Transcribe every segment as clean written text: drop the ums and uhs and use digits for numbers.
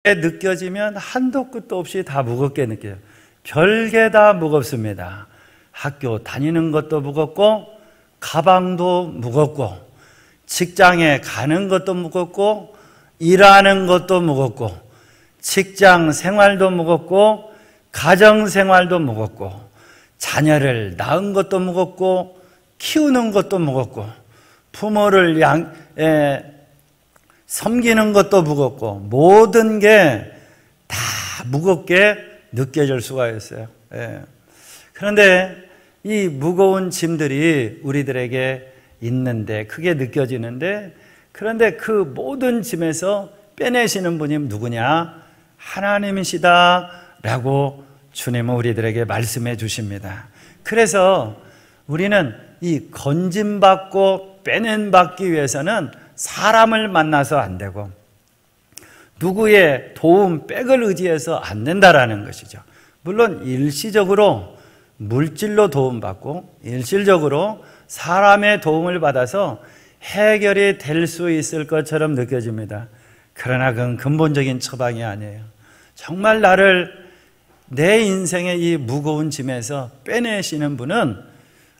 느껴지면 한도 끝도 없이 다 무겁게 느껴요. 별게 다 무겁습니다. 학교 다니는 것도 무겁고, 가방도 무겁고, 직장에 가는 것도 무겁고, 일하는 것도 무겁고, 직장 생활도 무겁고, 가정 생활도 무겁고, 자녀를 낳은 것도 무겁고, 키우는 것도 무겁고, 부모를 섬기는 것도 무겁고, 모든 게 다 무겁게 느껴질 수가 있어요. 그런데 이 무거운 짐들이 우리들에게 있는데, 크게 느껴지는데, 그런데 그 모든 짐에서 빼내시는 분이 누구냐? 하나님이시다 라고 주님은 우리들에게 말씀해 주십니다. 그래서 우리는 이 건짐받고 빼낸받기 위해서는 사람을 만나서 안 되고, 누구의 도움, 백을 의지해서 안 된다라는 것이죠. 물론 일시적으로 물질로 도움받고, 일시적으로 사람의 도움을 받아서 해결이 될 수 있을 것처럼 느껴집니다. 그러나 그건 근본적인 처방이 아니에요. 정말 내 인생의 이 무거운 짐에서 빼내시는 분은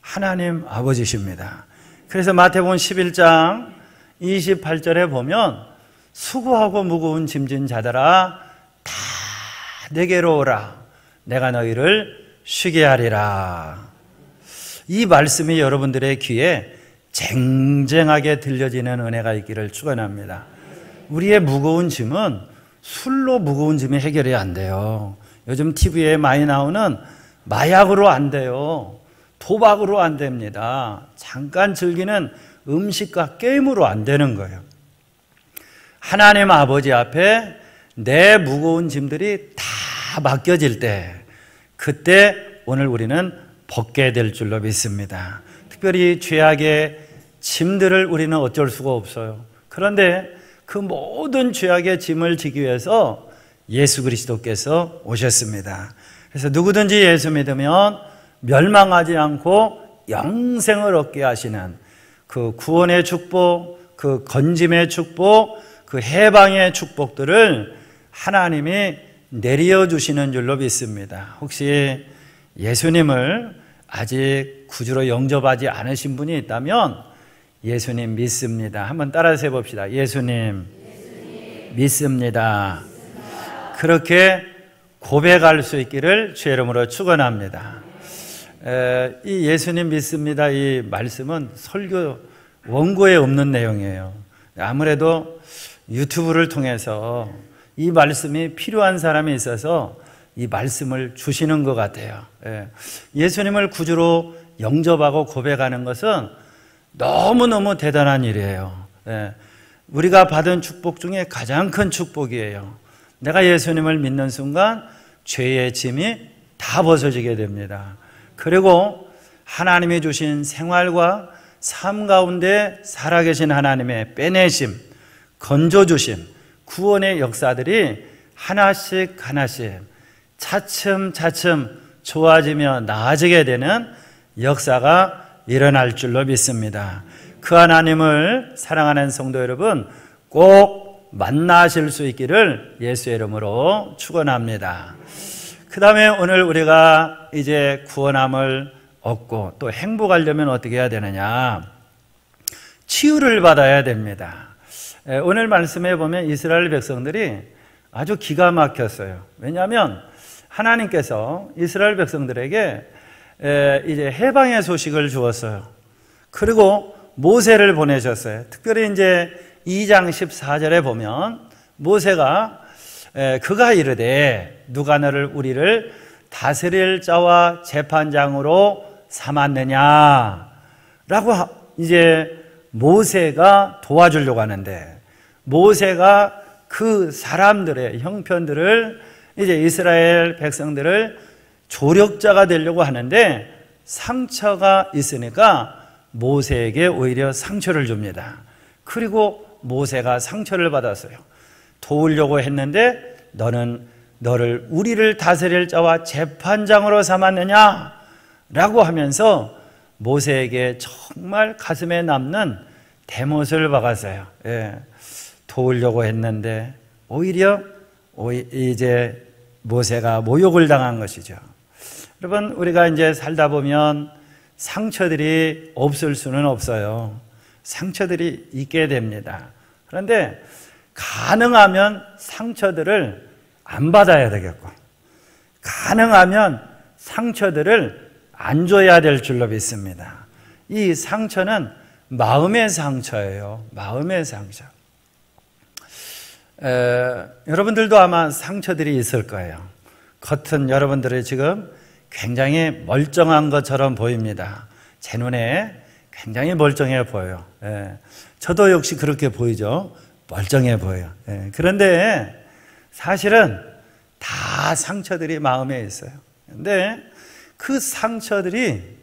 하나님 아버지십니다. 그래서 마태복음 11장 28절에 보면, 수고하고 무거운 짐진 자들아 다 내게로 오라, 내가 너희를 쉬게 하리라. 이 말씀이 여러분들의 귀에 쟁쟁하게 들려지는 은혜가 있기를 축원합니다. 우리의 무거운 짐은 술로 무거운 짐이 해결이 안 돼요. 요즘 TV에 많이 나오는 마약으로 안 돼요. 도박으로 안 됩니다. 잠깐 즐기는 음식과 게임으로 안 되는 거예요. 하나님 아버지 앞에 내 무거운 짐들이 다 맡겨질 때, 그때 오늘 우리는 벗게 될 줄로 믿습니다. 특별히 죄악의 짐들을 우리는 어쩔 수가 없어요. 그런데 그 모든 죄악의 짐을 지기 위해서 예수 그리스도께서 오셨습니다. 그래서 누구든지 예수 믿으면 멸망하지 않고 영생을 얻게 하시는 그 구원의 축복, 그 건짐의 축복, 그 해방의 축복들을 하나님이 내려주시는 줄로 믿습니다. 혹시 예수님을 아직 구주로 영접하지 않으신 분이 있다면 예수님 믿습니다. 한번 따라서 해봅시다. 예수님 믿습니다. 그렇게 고백할 수 있기를 주의 이름으로 축원합니다. 이 예수님 믿습니다, 이 말씀은 설교 원고에 없는 내용이에요. 아무래도 유튜브를 통해서 이 말씀이 필요한 사람이 있어서 이 말씀을 주시는 것 같아요. 예수님을 구주로 영접하고 고백하는 것은 너무너무 대단한 일이에요. 우리가 받은 축복 중에 가장 큰 축복이에요. 내가 예수님을 믿는 순간 죄의 짐이 다 벗어지게 됩니다. 그리고 하나님이 주신 생활과 삶 가운데 살아계신 하나님의 빼내심, 건져주심, 구원의 역사들이 하나씩 하나씩 차츰차츰 좋아지며 나아지게 되는 역사가 일어날 줄로 믿습니다. 그 하나님을 사랑하는 성도 여러분, 꼭 만나실 수 있기를 예수의 이름으로 축원합니다. 그 다음에 오늘 우리가 이제 구원함을 얻고 또 행복하려면 어떻게 해야 되느냐? 치유를 받아야 됩니다. 오늘 말씀에 보면 이스라엘 백성들이 아주 기가 막혔어요. 왜냐하면 하나님께서 이스라엘 백성들에게 이제 해방의 소식을 주었어요. 그리고 모세를 보내셨어요. 특별히 이제 2장 14절에 보면 모세가 그가 이르되 누가 너를 우리를 다스릴 자와 재판장으로 삼았느냐 라고 이제 모세가 도와주려고 하는데, 모세가 그 사람들의 형편들을 이제 이스라엘 백성들을 조력자가 되려고 하는데 상처가 있으니까 모세에게 오히려 상처를 줍니다. 그리고 모세가 상처를 받았어요. 도우려고 했는데 너를 우리를 다스릴 자와 재판장으로 삼았느냐 라고 하면서 모세에게 정말 가슴에 남는 대못을 박았어요. 도우려고 했는데 오히려 이제 모세가 모욕을 당한 것이죠. 여러분, 우리가 이제 살다 보면 상처들이 없을 수는 없어요. 상처들이 있게 됩니다. 그런데 가능하면 상처들을 안 받아야 되겠고, 가능하면 상처들을 안 줘야 될 줄로 믿습니다. 이 상처는 마음의 상처예요. 마음의 상처. 여러분들도 아마 상처들이 있을 거예요. 겉은 여러분들이 지금 굉장히 멀쩡한 것처럼 보입니다. 제 눈에 굉장히 멀쩡해 보여요. 저도 역시 그렇게 보이죠. 멀쩡해 보여요. 그런데 사실은 다 상처들이 마음에 있어요. 근데 그 상처들이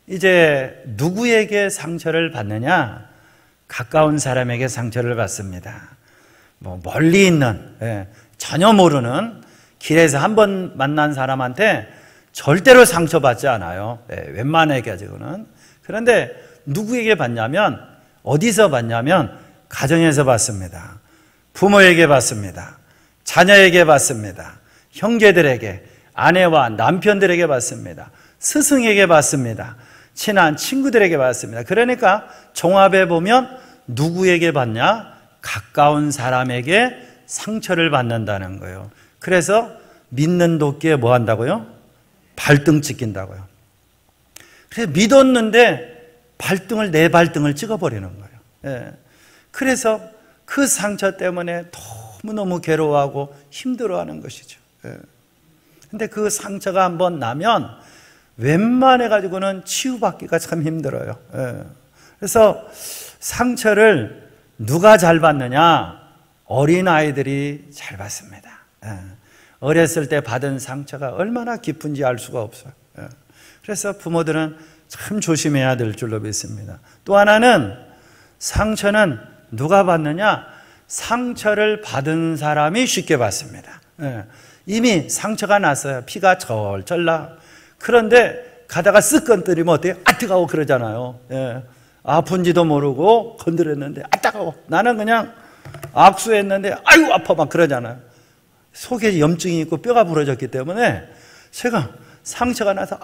이제 누구에게 상처를 받느냐? 가까운 사람에게 상처를 받습니다. 멀리 있는, 전혀 모르는 길에서 한번 만난 사람한테 절대로 상처받지 않아요. 웬만하게 가지고는. 그런데 누구에게 받냐면, 어디서 받냐면 가정에서 받습니다. 부모에게 받습니다. 자녀에게 받습니다. 형제들에게, 아내와 남편들에게 받습니다. 스승에게 받습니다. 친한 친구들에게 받습니다. 그러니까 종합해 보면 누구에게 받냐? 가까운 사람에게 상처를 받는다는 거예요. 그래서 믿는 도끼에 뭐 한다고요? 발등 찍힌다고요. 그래서 믿었는데 내 발등을 찍어버리는 거예요. 그래서 그 상처 때문에 너무너무 괴로워하고 힘들어하는 것이죠. 근데 그 상처가 한번 나면 웬만해 가지고는 치유받기가 참 힘들어요. 그래서 상처를 누가 잘 받느냐? 어린아이들이 잘 받습니다. 어렸을 때 받은 상처가 얼마나 깊은지 알 수가 없어요. 그래서 부모들은 참 조심해야 될 줄로 믿습니다. 또 하나는 상처는 누가 받느냐? 상처를 받은 사람이 쉽게 받습니다. 이미 상처가 났어요. 피가 절절 나. 그런데 가다가 쓱 건드리면 어때요? 아, 뜨거워 그러잖아요. 아픈지도 모르고 건드렸는데 아, 따가워. 나는 그냥 악수했는데 아이고 아파 막 그러잖아요. 속에 염증이 있고 뼈가 부러졌기 때문에 제가 상처가 나서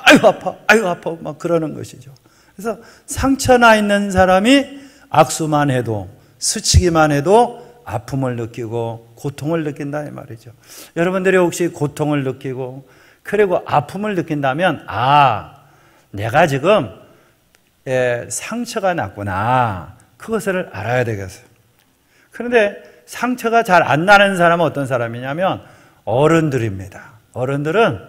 아이고 아파 막 그러는 것이죠. 그래서 상처 나 있는 사람이 악수만 해도, 스치기만 해도 아픔을 느끼고 고통을 느낀다 이 말이죠. 여러분들이 혹시 고통을 느끼고 그리고 아픔을 느낀다면 내가 지금 상처가 났구나, 그것을 알아야 되겠어요. 그런데 상처가 잘 안 나는 사람은 어떤 사람이냐면 어른들입니다. 어른들은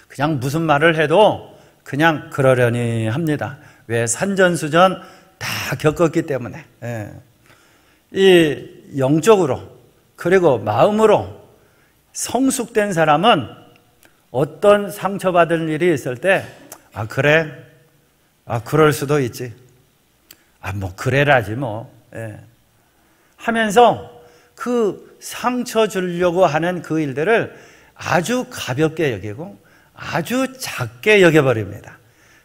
그냥 무슨 말을 해도 그냥 그러려니 합니다. 왜? 산전수전 다 겪었기 때문에. 이 영적으로 그리고 마음으로 성숙된 사람은 어떤 상처받을 일이 있을 때 그래? 그럴 수도 있지. 그래라지 뭐. 하면서 그 상처 주려고 하는 그 일들을 아주 가볍게 여기고 아주 작게 여겨버립니다.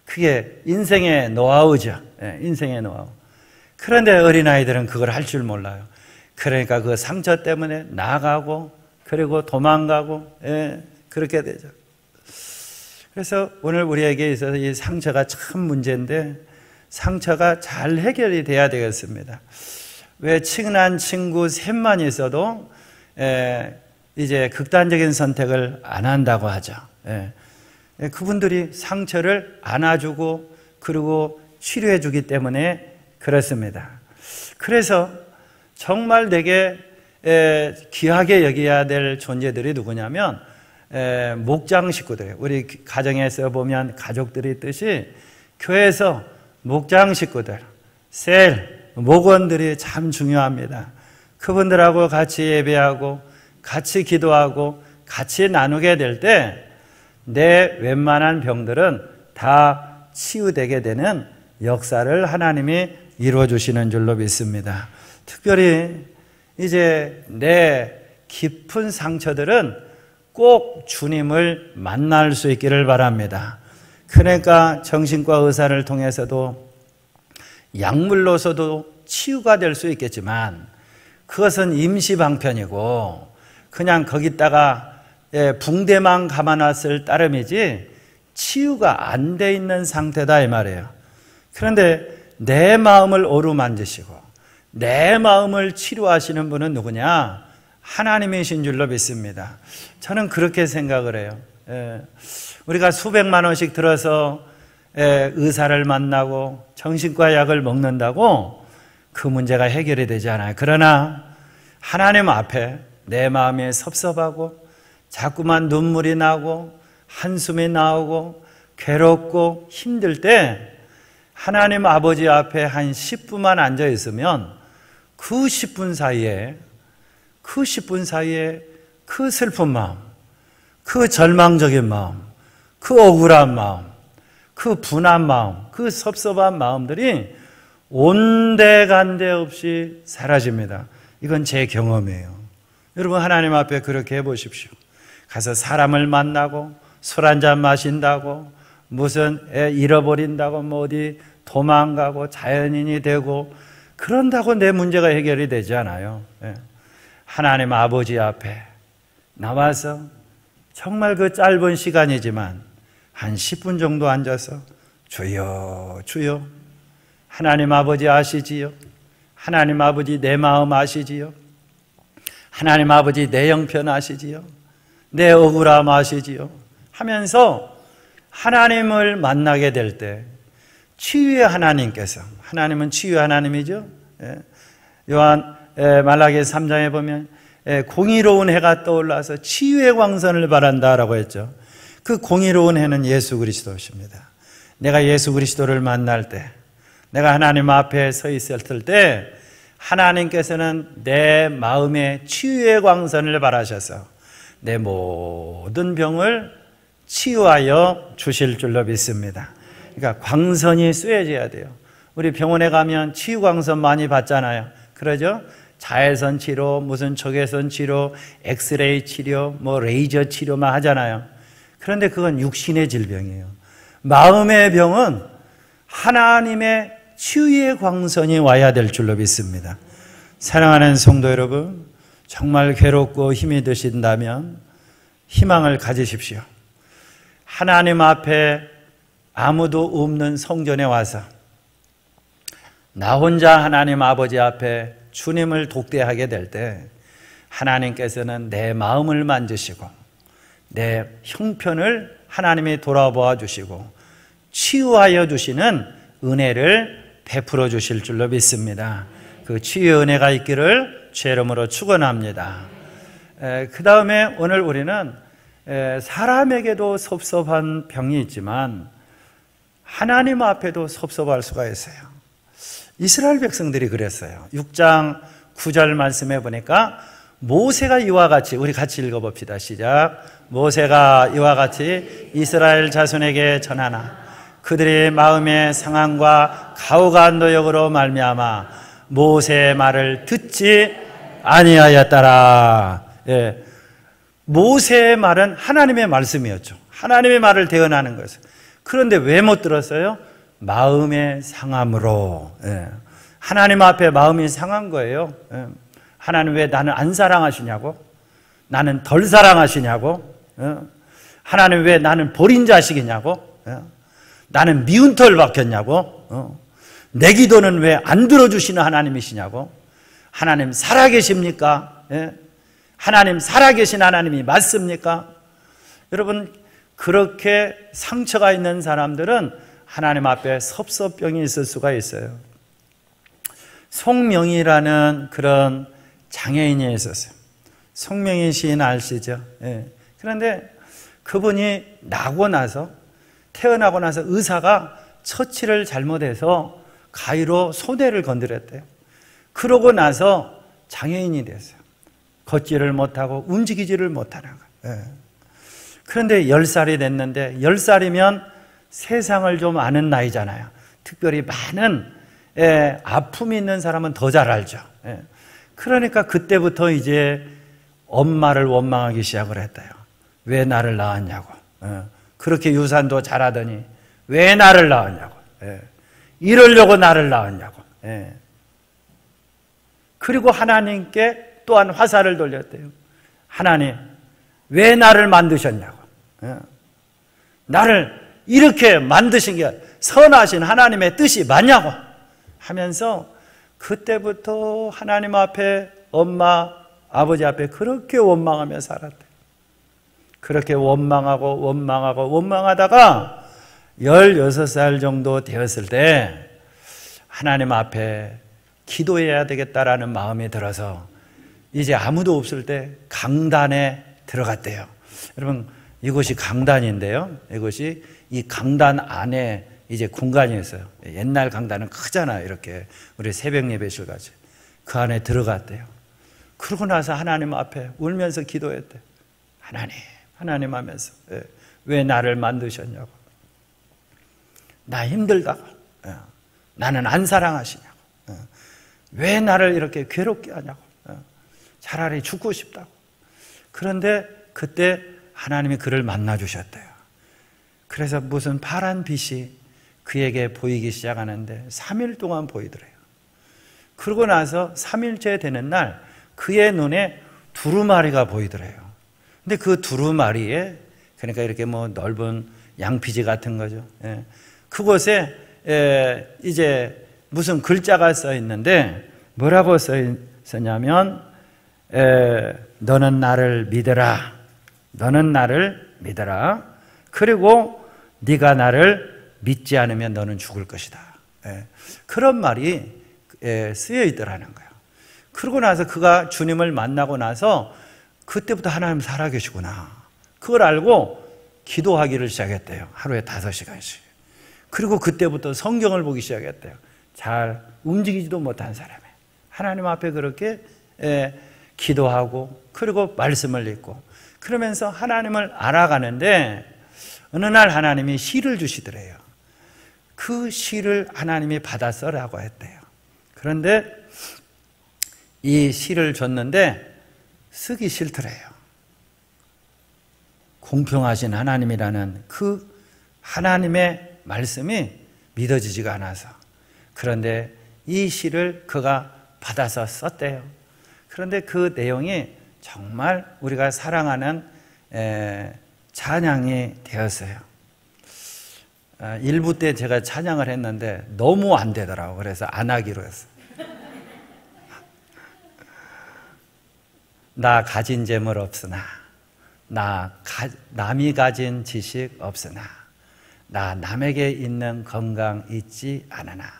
그게 인생의 노하우죠. 인생의 노하우. 그런데 어린아이들은 그걸 할 줄 몰라요. 그러니까 그 상처 때문에 나가고 그리고 도망가고 그렇게 되죠. 그래서 오늘 우리에게 있어서 이 상처가 참 문제인데 상처가 잘 해결이 돼야 되겠습니다. 왜 친한 친구 셋만 있어도 이제 극단적인 선택을 안 한다고 하죠. 그분들이 상처를 안아주고 그리고 치료해 주기 때문에 그렇습니다. 그래서 정말 내게 귀하게 여겨야 될 존재들이 누구냐면 목장 식구들. 우리 가정에서 보면 가족들이 있듯이 교회에서 목장 식구들, 셀, 목원들이 참 중요합니다. 그분들하고 같이 예배하고 같이 기도하고 같이 나누게 될 때 내 웬만한 병들은 다 치유되게 되는 역사를 하나님이 이루어 주시는 줄로 믿습니다. 특별히 이제 내 깊은 상처들은 꼭 주님을 만날 수 있기를 바랍니다. 그러니까 정신과 의사를 통해서도 약물로서도 치유가 될 수 있겠지만 그것은 임시 방편이고 그냥 거기다가 붕대만 감아놨을 따름이지 치유가 안 돼 있는 상태다 이 말이에요. 그런데 내 마음을 어루만지시고 내 마음을 치료하시는 분은 누구냐? 하나님이신 줄로 믿습니다. 저는 그렇게 생각을 해요. 우리가 수백만 원씩 들어서 의사를 만나고 정신과 약을 먹는다고 그 문제가 해결이 되지 않아요. 그러나 하나님 앞에 내 마음이 섭섭하고 자꾸만 눈물이 나고 한숨이 나오고 괴롭고 힘들 때 하나님 아버지 앞에 한 10분만 앉아 있으면 그 10분 사이에 그 슬픈 마음, 그 절망적인 마음, 그 억울한 마음, 그 분한 마음, 그 섭섭한 마음들이 온데간데 없이 사라집니다. 이건 제 경험이에요. 여러분 하나님 앞에 그렇게 해보십시오. 가서 사람을 만나고 술 한잔 마신다고 무슨 잃어버린다고 뭐 어디 도망가고 자연인이 되고 그런다고 내 문제가 해결이 되지 않아요. 하나님 아버지 앞에 나와서 정말 그 짧은 시간이지만 한 10분 정도 앉아서 주여 주여 하나님 아버지 아시지요? 하나님 아버지 내 마음 아시지요? 하나님 아버지 내 형편 아시지요? 내 억울함 아시지요? 하면서 하나님을 만나게 될 때 치유의 하나님께서, 하나님은 치유의 하나님이죠. 요한 말라기 3장에 보면 공의로운 해가 떠올라서 치유의 광선을 바란다라고 했죠. 그 공의로운 해는 예수 그리스도십니다. 내가 예수 그리스도를 만날 때, 내가 하나님 앞에 서 있을 때 하나님께서는 내 마음에 치유의 광선을 바라셔서 내 모든 병을 치유하여 주실 줄로 믿습니다. 그러니까 광선이 쏘여져야 돼요. 우리 병원에 가면 치유 광선 많이 받잖아요. 그러죠? 자외선 치료, 무슨 적외선 치료, 엑스레이 치료, 뭐 레이저 치료만 하잖아요. 그런데 그건 육신의 질병이에요. 마음의 병은 하나님의 치유의 광선이 와야 될 줄로 믿습니다. 사랑하는 성도 여러분, 정말 괴롭고 힘이 드신다면 희망을 가지십시오. 하나님 앞에 아무도 없는 성전에 와서 나 혼자 하나님 아버지 앞에 주님을 독대하게 될 때 하나님께서는 내 마음을 만지시고 내 형편을 하나님이 돌아보아 주시고 치유하여 주시는 은혜를 베풀어 주실 줄로 믿습니다. 그 치유의 은혜가 있기를 주의 이름으로 축원합니다. 그 다음에 오늘 우리는 사람에게도 섭섭한 병이 있지만 하나님 앞에도 섭섭할 수가 있어요. 이스라엘 백성들이 그랬어요. 6장 9절 말씀해 보니까 모세가 이와 같이, 우리 같이 읽어봅시다. 시작. 모세가 이와 같이 이스라엘 자손에게 전하나 그들의 마음의 상함과 가혹한 노역으로 말미암아 모세의 말을 듣지 아니하였더라. 모세의 말은 하나님의 말씀이었죠. 하나님의 말을 대언하는 것을. 그런데 왜 못 들었어요? 마음의 상함으로. 하나님 앞에 마음이 상한 거예요. 하나님 왜 나는 안 사랑하시냐고? 나는 덜 사랑하시냐고? 하나님 왜 나는 버린 자식이냐고? 나는 미운 털 박혔냐고? 내 기도는 왜 안 들어주시는 하나님이시냐고? 하나님 살아계십니까? 하나님 살아계신 하나님이 맞습니까? 여러분, 그렇게 상처가 있는 사람들은 하나님 앞에 섭섭병이 있을 수가 있어요. 송명이라는 그런 장애인이 있었어요. 송명희 시인 아시죠? 그런데 그분이 태어나고 나서 의사가 처치를 잘못해서 가위로 소대를 건드렸대요. 그러고 나서 장애인이 됐어요. 걷지를 못하고 움직이지를 못하는 거예요. 그런데 10살이 됐는데 10살이면 세상을 좀 아는 나이잖아요. 특별히 많은 아픔이 있는 사람은 더 잘 알죠. 그러니까 그때부터 이제 엄마를 원망하기 시작을 했대요. 왜 나를 낳았냐고. 그렇게 유산도 잘하더니 왜 나를 낳았냐고. 이러려고 나를 낳았냐고. 그리고 하나님께 또한 화살을 돌렸대요. 하나님, 왜 나를 만드셨냐고. 나를 이렇게 만드신 게 선하신 하나님의 뜻이 맞냐고 하면서 그때부터 하나님 앞에 엄마, 아버지 앞에 그렇게 원망하며 살았대. 그렇게 원망하다가 16살 정도 되었을 때 하나님 앞에 기도해야 되겠다라는 마음이 들어서 이제 아무도 없을 때 강단에 들어갔대요. 여러분, 이곳이 강단인데요. 이곳이 이 강단 안에 이제 공간이 있어요. 옛날 강단은 크잖아요. 이렇게 우리 새벽 예배실 같이. 그 안에 들어갔대요. 그러고 나서 하나님 앞에 울면서 기도했대요. 하나님 하면서 왜 나를 만드셨냐고. 나 힘들다고. 나는 안 사랑하시냐고. 왜 나를 이렇게 괴롭게 하냐고. 차라리 죽고 싶다고. 그런데 그때 하나님이 그를 만나주셨대요. 그래서 무슨 파란 빛이 그에게 보이기 시작하는데 3일 동안 보이더래요. 그러고 나서 3일째 되는 날 그의 눈에 두루마리가 보이더래요. 근데 그 두루마리에, 그러니까 이렇게 뭐 넓은 양피지 같은 거죠. 그곳에 이제 무슨 글자가 써 있는데 뭐라고 써 있었냐면 너는 나를 믿어라. 너는 나를 믿어라. 그리고 네가 나를 믿지 않으면 너는 죽을 것이다. 그런 말이 쓰여 있더라는 거예요. 그러고 나서 그가 주님을 만나고 나서 그때부터 하나님 살아계시구나. 그걸 알고 기도하기를 시작했대요. 하루에 5시간씩. 그리고 그때부터 성경을 보기 시작했대요. 잘 움직이지도 못한 사람이 하나님 앞에 그렇게 기도하고 그리고 말씀을 읽고 그러면서 하나님을 알아가는데 어느 날 하나님이 시를 주시더래요. 그 시를 하나님이 받아 써라고 했대요. 그런데 이 시를 줬는데 쓰기 싫더래요. 공평하신 하나님이라는 그 하나님의 말씀이 믿어지지가 않아서. 그런데 이 시를 그가 받아서 썼대요. 그런데 그 내용이 정말 우리가 사랑하는 찬양이 되었어요. 1부 때 제가 찬양을 했는데 너무 안 되더라고요. 그래서 안 하기로 했어요. 나 가진 재물 없으나, 남이 가진 지식 없으나, 나 남에게 있는 건강 있지 않으나,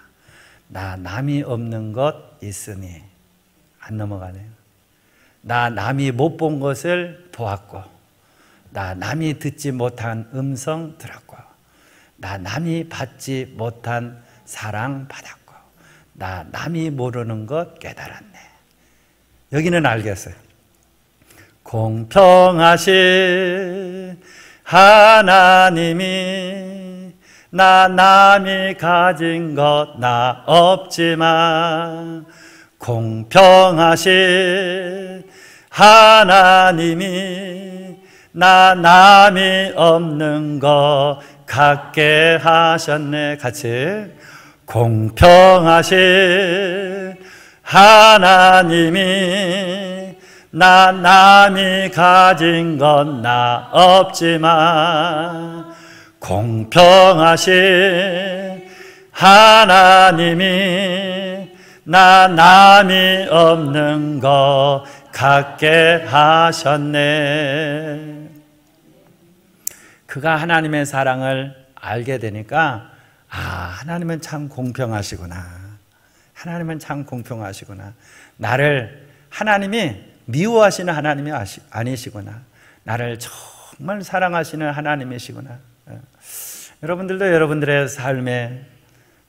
나 남이 없는 것 있으니. 안 넘어가네요. 나 남이 못 본 것을 보았고, 나 남이 듣지 못한 음성 들었고, 나 남이 받지 못한 사랑 받았고, 나 남이 모르는 것 깨달았네. 여기는 알겠어요. 공평하신 하나님이 나 남이 가진 것 나 없지만 공평하신 하나님이 나 남이 없는 것 갖게 하셨네. 같이. 공평하신 하나님이 나 남이 가진 건 나 없지만 공평하신 하나님이 나 남이 없는 것 갖게 하셨네. 그가 하나님의 사랑을 알게 되니까 하나님은 참 공평하시구나. 하나님은 참 공평하시구나. 나를 하나님이 미워하시는 하나님이 아니시구나. 나를 정말 사랑하시는 하나님이시구나. 여러분들도 여러분들의 삶에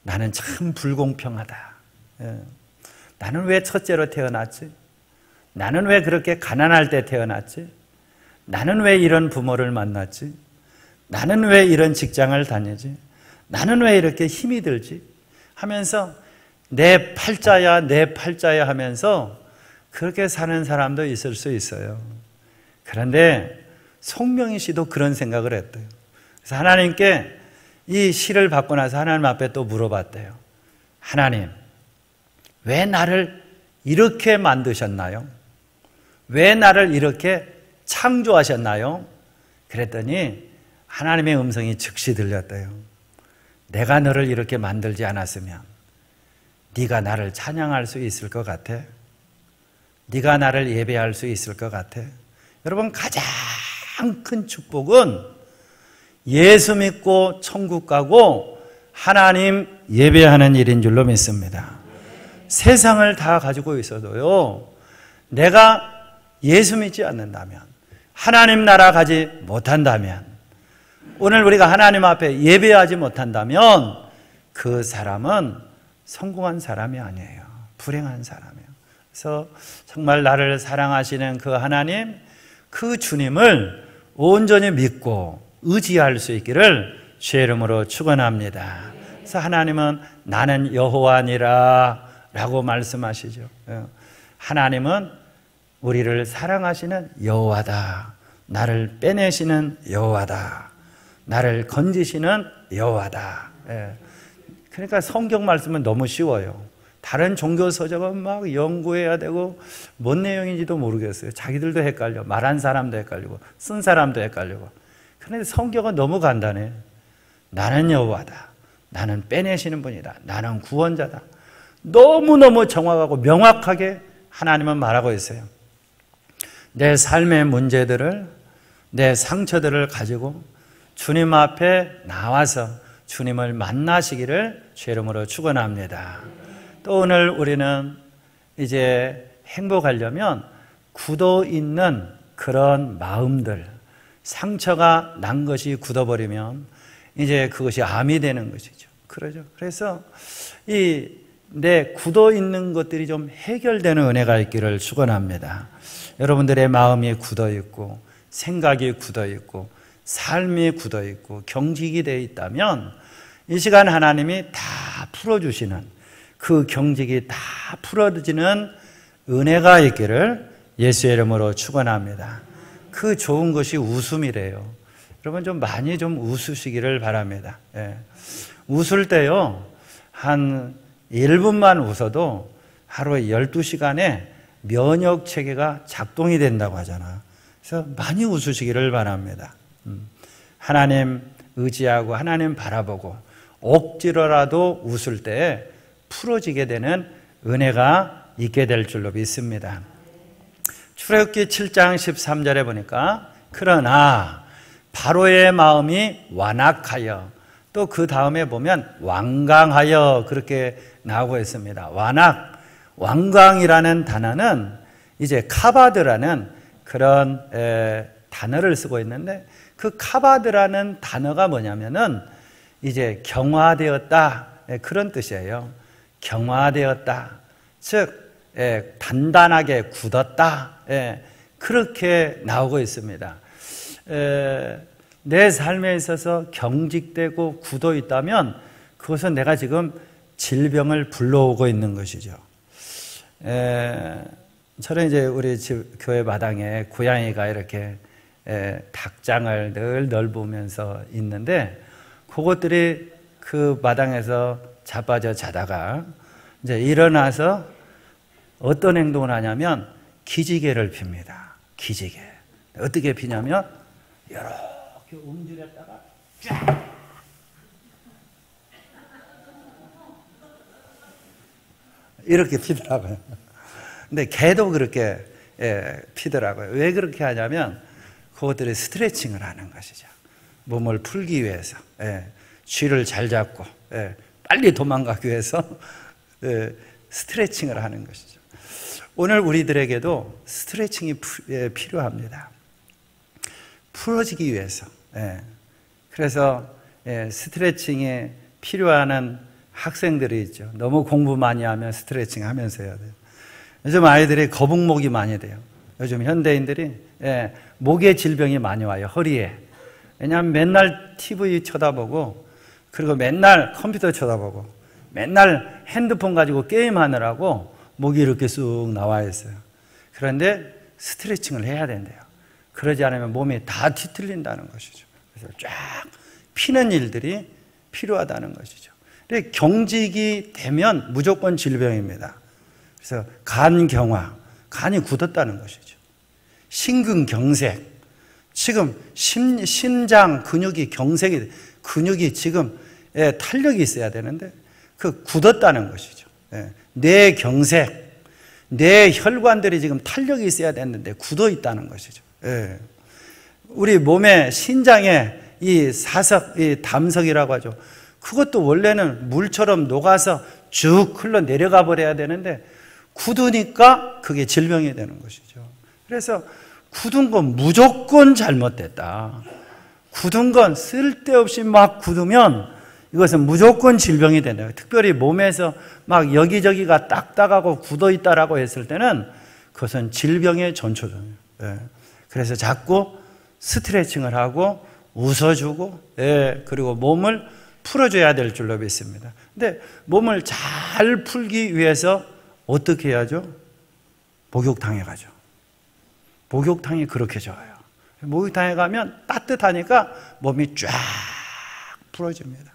나는 참 불공평하다. 나는 왜 첫째로 태어났지? 나는 왜 그렇게 가난할 때 태어났지? 나는 왜 이런 부모를 만났지? 나는 왜 이런 직장을 다니지? 나는 왜 이렇게 힘이 들지? 하면서 내 팔자야 하면서 그렇게 사는 사람도 있을 수 있어요. 그런데 송명희 씨도 그런 생각을 했대요. 그래서 하나님께 이 시를 받고 나서 하나님 앞에 또 물어봤대요. 하나님, 왜 나를 이렇게 만드셨나요? 왜 나를 이렇게 창조하셨나요? 그랬더니 하나님의 음성이 즉시 들렸대요. 내가 너를 이렇게 만들지 않았으면 네가 나를 찬양할 수 있을 것 같아? 네가 나를 예배할 수 있을 것 같아? 여러분, 가장 큰 축복은 예수 믿고 천국 가고 하나님 예배하는 일인 줄로 믿습니다. 세상을 다 가지고 있어도요, 내가 예수 믿지 않는다면, 하나님 나라 가지 못한다면, 오늘 우리가 하나님 앞에 예배하지 못한다면 그 사람은 성공한 사람이 아니에요. 불행한 사람이에요. 그래서 정말 나를 사랑하시는 그 하나님, 그 주님을 온전히 믿고 의지할 수 있기를 주의 이름으로 축원합니다. 그래서 하나님은 나는 여호와니라 라고 말씀하시죠. 하나님은 우리를 사랑하시는 여호와다. 나를 빼내시는 여호와다. 나를 건지시는 여호와다. 그러니까 성경 말씀은 너무 쉬워요. 다른 종교 서적은 막 연구해야 되고 뭔 내용인지도 모르겠어요. 자기들도 헷갈려. 말한 사람도 헷갈리고 쓴 사람도 헷갈리고. 그런데 성경은 너무 간단해. 나는 여호와다. 나는 빼내시는 분이다. 나는 구원자다. 너무너무 정확하고 명확하게 하나님은 말하고 있어요. 내 삶의 문제들을, 내 상처들을 가지고 주님 앞에 나와서 주님을 만나시기를 주의 이름으로 축원합니다. 또 오늘 우리는 이제 행복하려면 굳어 있는 그런 마음들, 상처가 난 것이 굳어버리면 이제 그것이 암이 되는 것이죠. 그러죠. 그래서 내 굳어 있는 것들이 좀 해결되는 은혜가 있기를 축원합니다. 여러분들의 마음이 굳어 있고 생각이 굳어 있고 삶이 굳어 있고 경직이 되어 있다면 이 시간 하나님이 다 풀어주시는, 그 경직이 다 풀어지는 은혜가 있기를 예수의 이름으로 축원합니다. 그 좋은 것이 웃음이래요. 여러분 좀 많이 좀 웃으시기를 바랍니다. 웃을 때요, 한 1분만 웃어도 하루에 12시간에 면역 체계가 작동이 된다고 하잖아. 그래서 많이 웃으시기를 바랍니다. 하나님 의지하고 하나님 바라보고 억지로라도 웃을 때 풀어지게 되는 은혜가 있게 될 줄로 믿습니다. 출애굽기 7장 13절에 보니까 그러나 바로의 마음이 완악하여, 또 그 다음에 보면 완강하여 그렇게 나오고 있습니다. 완강이라는 단어는 이제 카바드라는 그런 단어를 쓰고 있는데, 그 카바드라는 단어가 뭐냐면은 이제 경화되었다, 그런 뜻이에요. 경화되었다, 즉 단단하게 굳었다, 그렇게 나오고 있습니다. 내 삶에 있어서 경직되고 굳어 있다면 그것은 내가 지금 질병을 불러오고 있는 것이죠. 저는 이제 우리 집 교회 마당에 고양이가 이렇게 닭장을 늘 넓으면서 있는데, 그것들이 그 마당에서 자빠져 자다가 이제 일어나서 어떤 행동을 하냐면 기지개를 핍니다. 기지개. 어떻게 피냐면 이렇게 움직였다가 쫙 이렇게 피더라고요. 근데 개도 그렇게 피더라고요. 왜 그렇게 하냐면 그것들이 스트레칭을 하는 것이죠. 몸을 풀기 위해서, 쥐를 잘 잡고 빨리 도망가기 위해서 스트레칭을 하는 것이죠. 오늘 우리들에게도 스트레칭이 필요합니다. 풀어지기 위해서. 그래서 스트레칭이 필요한 학생들이 있죠. 너무 공부 많이 하면 스트레칭 하면서 해야 돼요. 요즘 아이들이 거북목이 많이 돼요. 요즘 현대인들이 목에 질병이 많이 와요. 허리에. 왜냐하면 맨날 TV 쳐다보고, 그리고 맨날 컴퓨터 쳐다보고, 맨날 핸드폰 가지고 게임하느라고 목이 이렇게 쑥 나와 있어요. 그런데 스트레칭을 해야 된대요. 그러지 않으면 몸이 다 뒤틀린다는 것이죠. 그래서 쫙 피는 일들이 필요하다는 것이죠. 경직이 되면 무조건 질병입니다. 그래서 간경화, 간이 굳었다는 것이죠. 심근경색. 지금 심장 근육이 경색이, 근육이 지금 탄력이 있어야 되는데 그 굳었다는 것이죠. 뇌경색. 뇌 혈관들이 지금 탄력이 있어야 되는데 굳어 있다는 것이죠. 우리 몸의 신장에 이 사석, 이 담석이라고 하죠. 그것도 원래는 물처럼 녹아서 쭉 흘러 내려가 버려야 되는데 굳으니까 그게 질병이 되는 것이죠. 그래서 굳은 건 무조건 잘못됐다. 굳은 건 쓸데없이 막 굳으면 이것은 무조건 질병이 된다. 특별히 몸에서 막 여기저기가 딱딱하고 굳어 있다라고 했을 때는 그것은 질병의 전초전이에요. 그래서 자꾸 스트레칭을 하고 웃어주고, 그리고 몸을 풀어줘야 될 줄로 믿습니다. 근데 몸을 잘 풀기 위해서 어떻게 해야죠? 목욕탕에 가죠. 목욕탕이 그렇게 좋아요. 목욕탕에 가면 따뜻하니까 몸이 쫙 풀어집니다.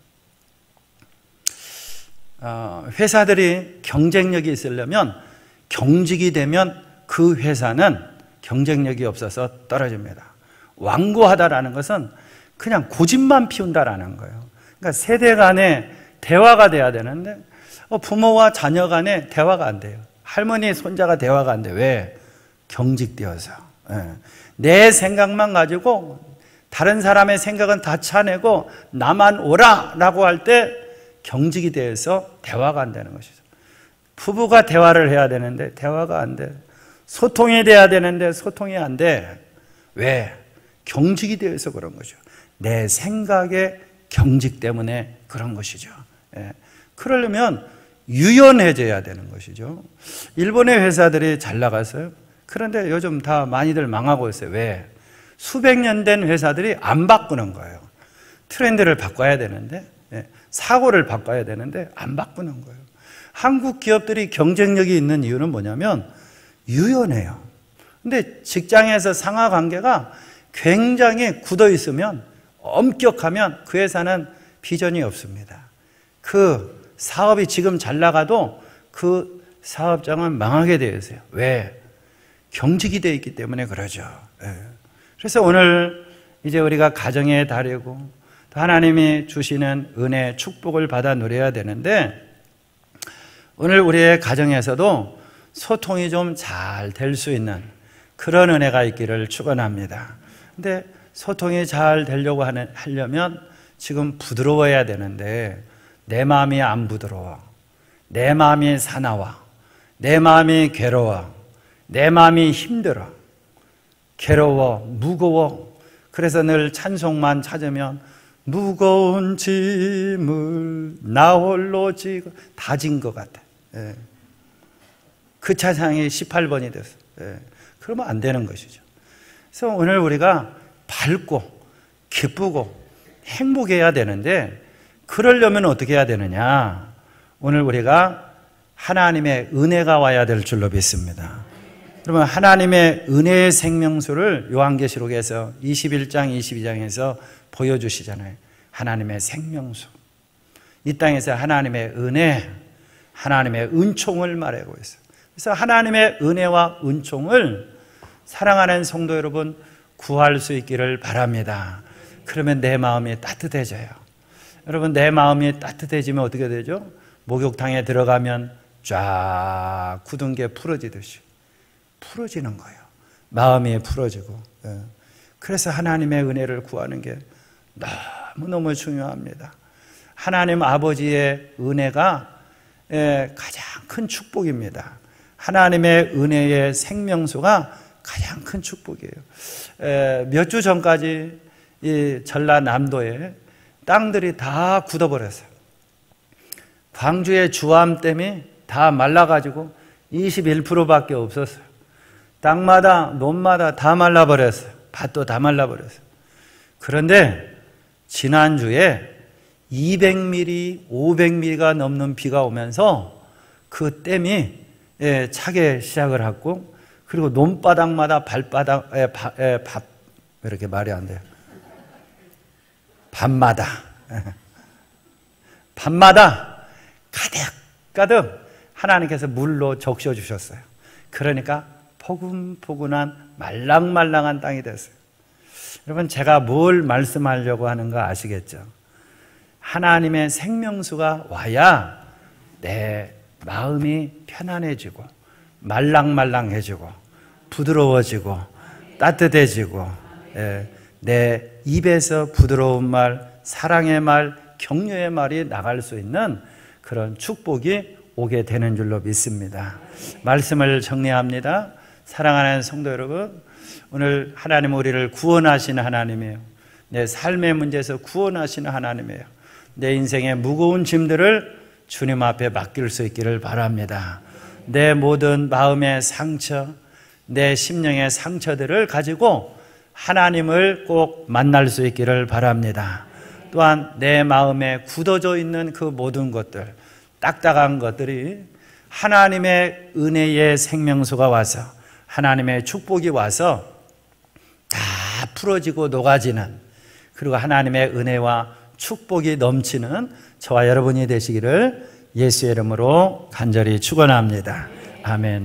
회사들이 경쟁력이 있으려면 경직이 되면 그 회사는 경쟁력이 없어서 떨어집니다. 완고하다라는 것은 그냥 고집만 피운다라는 거예요. 그러니까 세대 간에 대화가 돼야 되는데 부모와 자녀 간에 대화가 안 돼요. 할머니, 손자가 대화가 안 돼. 왜? 경직되어서. 내 생각만 가지고 다른 사람의 생각은 다 차내고 나만 오라라고 할 때 경직이 되어서 대화가 안 되는 것이죠. 부부가 대화를 해야 되는데 대화가 안 돼. 소통이 돼야 되는데 소통이 안 돼. 왜? 경직이 되어서 그런 거죠. 내 생각의 경직 때문에 그런 것이죠. 그러려면 유연해져야 되는 것이죠. 일본의 회사들이 잘 나가서요. 그런데 요즘 다 많이들 망하고 있어요. 왜? 수백 년 된 회사들이 안 바꾸는 거예요. 트렌드를 바꿔야 되는데, 사고를 바꿔야 되는데 안 바꾸는 거예요. 한국 기업들이 경쟁력이 있는 이유는 뭐냐면 유연해요. 근데 직장에서 상하 관계가 굉장히 굳어 있으면, 엄격하면 그 회사는 비전이 없습니다. 그 사업이 지금 잘 나가도 그 사업장은 망하게 되어 있어요. 왜? 경직이 되어 있기 때문에 그러죠. 그래서 오늘 이제 우리가 가정의 달이고 또 하나님이 주시는 은혜, 축복을 받아 누려야 되는데, 오늘 우리의 가정에서도 소통이 좀 잘 될 수 있는 그런 은혜가 있기를 축원합니다. 근데 소통이 잘 되려고 하려면 지금 부드러워야 되는데 내 마음이 안 부드러워. 내 마음이 사나워. 내 마음이 괴로워. 내 마음이 힘들어. 괴로워, 무거워. 그래서 늘 찬송만 찾으면 무거운 짐을 나 홀로 지고 다 진 것 같아. 그 찬양이 18번이 됐어. 그러면 안 되는 것이죠. 그래서 오늘 우리가 밝고 기쁘고 행복해야 되는데, 그러려면 어떻게 해야 되느냐? 오늘 우리가 하나님의 은혜가 와야 될 줄로 믿습니다. 그러면 하나님의 은혜의 생명수를 요한계시록에서 21장, 22장에서 보여주시잖아요. 하나님의 생명수. 이 땅에서 하나님의 은혜, 하나님의 은총을 말하고 있어요. 그래서 하나님의 은혜와 은총을 사랑하는 성도 여러분 구할 수 있기를 바랍니다. 그러면 내 마음이 따뜻해져요. 여러분, 내 마음이 따뜻해지면 어떻게 되죠? 목욕탕에 들어가면 쫙 굳은 게 풀어지듯이 풀어지는 거예요. 마음이 풀어지고. 그래서 하나님의 은혜를 구하는 게 너무너무 중요합니다. 하나님 아버지의 은혜가 가장 큰 축복입니다. 하나님의 은혜의 생명수가 가장 큰 축복이에요. 몇 주 전까지 이 전라남도에 땅들이 다 굳어버렸어요. 광주의 주암댐이 다 말라가지고 21%밖에 없었어요. 땅마다 논마다 다 말라버렸어요. 밭도 다 말라버렸어요. 그런데 지난주에 200mm, 500mm가 넘는 비가 오면서 그 댐이 차게 시작을 했고, 그리고 논바닥마다 발바닥, 이렇게 말이 안 돼요. 밤마다 가득 하나님께서 물로 적셔 주셨어요. 그러니까 포근포근한 말랑말랑한 땅이 됐어요. 여러분, 제가 뭘 말씀하려고 하는가 아시겠죠? 하나님의 생명수가 와야 내 마음이 편안해지고 말랑말랑해지고 부드러워지고 따뜻해지고, 내 입에서 부드러운 말, 사랑의 말, 격려의 말이 나갈 수 있는 그런 축복이 오게 되는 줄로 믿습니다. 말씀을 정리합니다. 사랑하는 성도 여러분, 오늘 하나님은 우리를 구원하시는 하나님이에요. 내 삶의 문제에서 구원하시는 하나님이에요. 내 인생의 무거운 짐들을 주님 앞에 맡길 수 있기를 바랍니다. 내 모든 마음의 상처, 내 심령의 상처들을 가지고 하나님을 꼭 만날 수 있기를 바랍니다. 또한 내 마음에 굳어져 있는 그 모든 것들, 딱딱한 것들이 하나님의 은혜의 생명수가 와서, 하나님의 축복이 와서 다 풀어지고 녹아지는, 그리고 하나님의 은혜와 축복이 넘치는 저와 여러분이 되시기를 예수의 이름으로 간절히 축원합니다. 아멘.